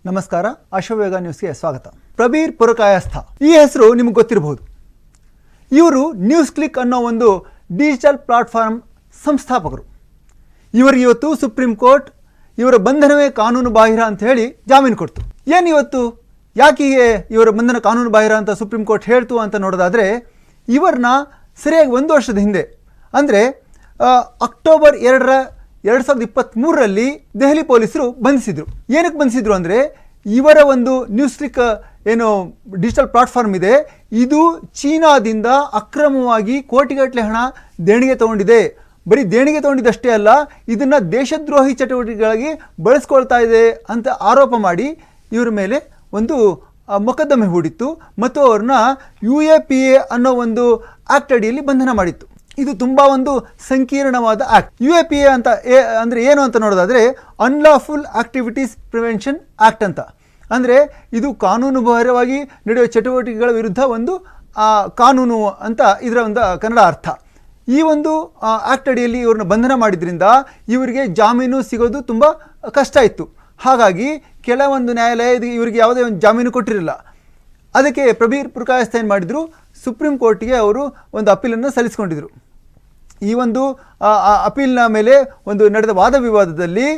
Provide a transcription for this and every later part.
ನಮಸ್ಕಾರ, ಅಶ್ವವೇಗ ನ್ಯೂಸ್ಗೆ ಸ್ವಾಗತ. ಪ್ರಬೀರ್ ಪುರಕಾಯಸ್ಥ ಈ ಹೆಸರು ನಿಮಗೆ ಗೊತ್ತಿರಬಹುದು. ಇವರು ನ್ಯೂಸ್ ಕ್ಲಿಕ್ ಅನ್ನೋ ಒಂದು ಡಿಜಿಟಲ್ ಪ್ಲಾಟ್ಫಾರ್ಮ್ ಸಂಸ್ಥಾಪಕರು. ಇವರಿಗೆ ಇವತ್ತು ಸುಪ್ರೀಂ ಕೋರ್ಟ್ ಇವರ ಬಂಧನವೇ ಕಾನೂನು ಬಾಹಿರ ಅಂತ ಹೇಳಿ ಜಾಮೀನು ಕೊಡ್ತು. ಏನು ಇವತ್ತು ಯಾಕೆ ಇವರ ಬಂಧನ ಕಾನೂನು ಬಾಹಿರ ಅಂತ ಸುಪ್ರೀಂ ಕೋರ್ಟ್ ಹೇಳ್ತು ಅಂತ ನೋಡೋದಾದರೆ, ಇವರನ್ನ ಸರಿಯಾಗಿ 1 ವರ್ಷದ ಹಿಂದೆ ಅಂದರೆ ಅಕ್ಟೋಬರ್ 2, 2023ರಲ್ಲಿ ದೆಹಲಿ ಪೊಲೀಸರು ಬಂಧಿಸಿದರು. ಏನಕ್ಕೆ ಬಂಧಿಸಿದ್ರು ಅಂದರೆ, ಇವರ ಒಂದು ನ್ಯೂಸ್ ಕ್ಲಿಕ್ ಏನು ಡಿಜಿಟಲ್ ಪ್ಲಾಟ್ಫಾರ್ಮ್ ಇದೆ, ಇದು ಚೀನಾದಿಂದ ಅಕ್ರಮವಾಗಿ ಕೋಟಿಗಟ್ಟಲೆ ಹಣ ದೇಣಿಗೆ ತಗೊಂಡಿದೆ. ಬರೀ ದೇಣಿಗೆ ತಗೊಂಡಿದ್ದಷ್ಟೇ ಅಲ್ಲ, ಇದನ್ನು ದೇಶದ್ರೋಹಿ ಚಟುವಟಿಕೆಗಳಿಗೆ ಬಳಸ್ಕೊಳ್ತಾ ಇದೆ ಅಂತ ಆರೋಪ ಮಾಡಿ ಇವರ ಮೇಲೆ ಒಂದು ಮೊಕದ್ದಮೆ ಹೂಡಿತ್ತು ಮತ್ತು ಅವ್ರನ್ನ UAPA ಅನ್ನೋ ಒಂದು ಆ್ಯಕ್ಟ್ ಅಡಿಯಲ್ಲಿ ಬಂಧನ ಮಾಡಿತ್ತು. ಇದು ತುಂಬ ಒಂದು ಸಂಕೀರ್ಣವಾದ ಆ್ಯಕ್ಟ್. UAPA ಅಂತ ಅಂದರೆ ಏನು ಅಂತ ನೋಡೋದಾದರೆ, ಅನ್ಲಾಫುಲ್ ಆಕ್ಟಿವಿಟೀಸ್ ಪ್ರಿವೆನ್ಷನ್ ಆ್ಯಕ್ಟ್ ಅಂತ. ಅಂದರೆ ಇದು ಕಾನೂನುಬಾಹಿರವಾಗಿ ನಡೆಯುವ ಚಟುವಟಿಕೆಗಳ ವಿರುದ್ಧ ಒಂದು ಕಾನೂನು ಅಂತ ಇದರ ಒಂದು ಕನ್ನಡ ಅರ್ಥ. ಈ ಒಂದು ಆ್ಯಕ್ಟ್ ಅಡಿಯಲ್ಲಿ ಇವ್ರನ್ನ ಬಂಧನ ಮಾಡಿದ್ರಿಂದ ಇವರಿಗೆ ಜಾಮೀನು ಸಿಗೋದು ತುಂಬ ಕಷ್ಟ ಇತ್ತು. ಹಾಗಾಗಿ ಕೆಲವೊಂದು ನ್ಯಾಯಾಲಯ ಇವರಿಗೆ ಯಾವುದೇ ಒಂದು ಜಾಮೀನು ಕೊಟ್ಟಿರಲಿಲ್ಲ. ಅದಕ್ಕೆ ಪ್ರಬೀರ್ ಪುರಕಾಯಸ್ಥ ಏನು ಮಾಡಿದರು, ಸುಪ್ರೀಂ ಕೋರ್ಟ್ಗೆ ಅವರು ಒಂದು ಅಪೀಲನ್ನು ಸಲ್ಲಿಸ್ಕೊಂಡಿದ್ರು. ಈ ಒಂದು ಅಪೀಲ್ನ ಮೇಲೆ ಒಂದು ನಡೆದ ವಾದ ವಿವಾದದಲ್ಲಿ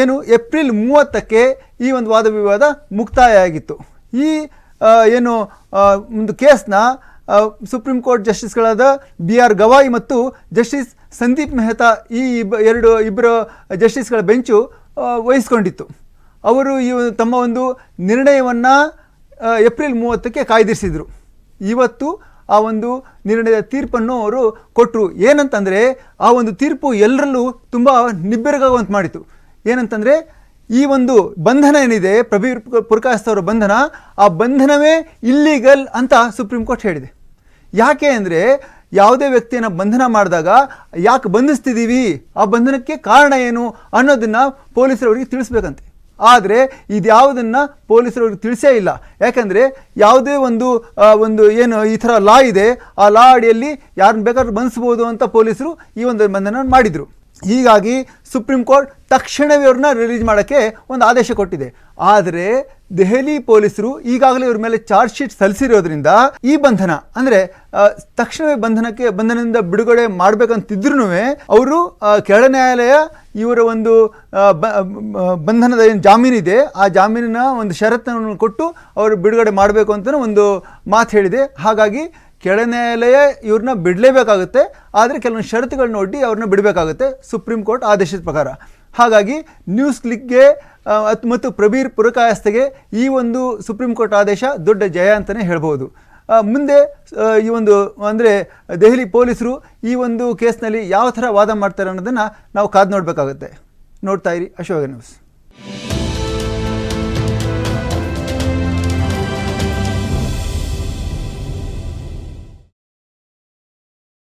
ಏನು ಏಪ್ರಿಲ್ 30ಕ್ಕೆ ಈ ಒಂದು ವಾದ ವಿವಾದ ಮುಕ್ತಾಯ ಆಗಿತ್ತು. ಈ ಏನು ಒಂದು ಕೇಸ್ನ ಸುಪ್ರೀಂ ಕೋರ್ಟ್ ಜಸ್ಟಿಸ್ಗಳಾದ BR ಗವಾಯಿ ಮತ್ತು ಜಸ್ಟಿಸ್ ಸಂದೀಪ್ ಮೆಹ್ತಾ ಈ ಇಬ್ಬರು ಜಸ್ಟಿಸ್ಗಳ ಬೆಂಚು ವಹಿಸ್ಕೊಂಡಿತ್ತು. ಅವರು ತಮ್ಮ ಒಂದು ನಿರ್ಣಯವನ್ನು ಏಪ್ರಿಲ್ 30ಕ್ಕೆ ಕಾಯ್ದಿರಿಸಿದರು. ಇವತ್ತು ಆ ಒಂದು ನಿರ್ಣಯದ ತೀರ್ಪನ್ನು ಅವರು ಕೊಟ್ಟರು. ಏನಂತಂದರೆ, ಆ ಒಂದು ತೀರ್ಪು ಎಲ್ಲರಲ್ಲೂ ತುಂಬ ನಿಬ್ಬೆರಗಾಗುವಂತೆ ಮಾಡಿತು. ಏನಂತಂದರೆ, ಈ ಒಂದು ಬಂಧನ ಏನಿದೆ, ಪ್ರಬೀರ್ ಪುರಕಾಯಸ್ಥ ಅವರ ಬಂಧನ, ಆ ಬಂಧನವೇ ಇಲ್ಲೀಗಲ್ ಅಂತ ಸುಪ್ರೀಂ ಕೋರ್ಟ್ ಹೇಳಿದೆ. ಯಾಕೆ ಅಂದರೆ, ಯಾವುದೇ ವ್ಯಕ್ತಿಯನ್ನು ಬಂಧನ ಮಾಡಿದಾಗ ಯಾಕೆ ಬಂಧಿಸ್ತಿದ್ದೀವಿ, ಆ ಬಂಧನಕ್ಕೆ ಕಾರಣ ಏನು ಅನ್ನೋದನ್ನು ಪೊಲೀಸರವರಿಗೆ ತಿಳಿಸ್ಬೇಕಂತೆ. ಆದರೆ ಇದ್ಯಾವುದನ್ನು ಪೊಲೀಸರವ್ರಿಗೆ ತಿಳಿಸೇ ಇಲ್ಲ. ಯಾಕಂದರೆ ಯಾವುದೇ ಒಂದು ಏನು ಈ ಥರ ಲಾ ಇದೆ, ಆ ಲಾ ಅಡಿಯಲ್ಲಿ ಯಾರನ್ನ ಬೇಕಾದ್ರೂ ಬಂಧಿಸ್ಬೋದು ಅಂತ ಪೊಲೀಸರು ಈ ಒಂದು ಬಂಧನ ಮಾಡಿದರು. ಹೀಗಾಗಿ ಸುಪ್ರೀಂ ಕೋರ್ಟ್ ತಕ್ಷಣವೇ ಅವ್ರನ್ನ ರಿಲೀಸ್ ಮಾಡೋಕ್ಕೆ ಒಂದು ಆದೇಶ ಕೊಟ್ಟಿದೆ. ಆದರೆ ದೆಹಲಿ ಪೊಲೀಸರು ಈಗಾಗಲೇ ಇವ್ರ ಮೇಲೆ ಚಾರ್ಜ್ ಶೀಟ್ ಸಲ್ಲಿಸಿರೋದ್ರಿಂದ ಈ ಬಂಧನ ಅಂದರೆ ತಕ್ಷಣವೇ ಬಂಧನದಿಂದ ಬಿಡುಗಡೆ ಮಾಡಬೇಕಂತಿದ್ರೂ ಅವರು ಕೆಳ ನ್ಯಾಯಾಲಯ ಇವರ ಒಂದು ಬಂಧನದ ಏನು ಜಾಮೀನಿದೆ, ಆ ಜಾಮೀನಿನ ಒಂದು ಷರತ್ತನ್ನು ಕೊಟ್ಟು ಅವರು ಬಿಡುಗಡೆ ಮಾಡಬೇಕು ಅಂತ ಒಂದು ಮಾತು ಹೇಳಿದೆ. ಹಾಗಾಗಿ ಕೆಳ ನ್ಯಾಯಾಲಯ ಇವ್ರನ್ನ ಬಿಡಲೇಬೇಕಾಗುತ್ತೆ. ಆದರೆ ಕೆಲವೊಂದು ಷರತ್ತುಗಳನ್ನ ಒಡ್ಡಿ ಅವ್ರನ್ನ ಬಿಡಬೇಕಾಗುತ್ತೆ ಸುಪ್ರೀಂ ಕೋರ್ಟ್ ಆದೇಶದ ಪ್ರಕಾರ. ಹಾಗಾಗಿ ನ್ಯೂಸ್ ಕ್ಲಿಕ್ಗೆ ಮತ್ತು ಪ್ರಬೀರ್ ಪುರಕಾಯಸ್ಥಗೆ ಈ ಒಂದು ಸುಪ್ರೀಂ ಕೋರ್ಟ್ ಆದೇಶ ದೊಡ್ಡ ಜಯ ಅಂತಲೇ ಹೇಳ್ಬೋದು. ಮುಂದೆ ಈ ಒಂದು ಅಂದರೆ ದೆಹಲಿ ಪೊಲೀಸರು ಈ ಒಂದು ಕೇಸ್ನಲ್ಲಿ ಯಾವ ಥರ ವಾದ ಮಾಡ್ತಾರೆ ಅನ್ನೋದನ್ನು ನಾವು ಕಾದು ನೋಡಬೇಕಾಗುತ್ತೆ. ನೋಡ್ತಾ ಇರಿ ಅಶ್ವವೇಗ ನ್ಯೂಸ್.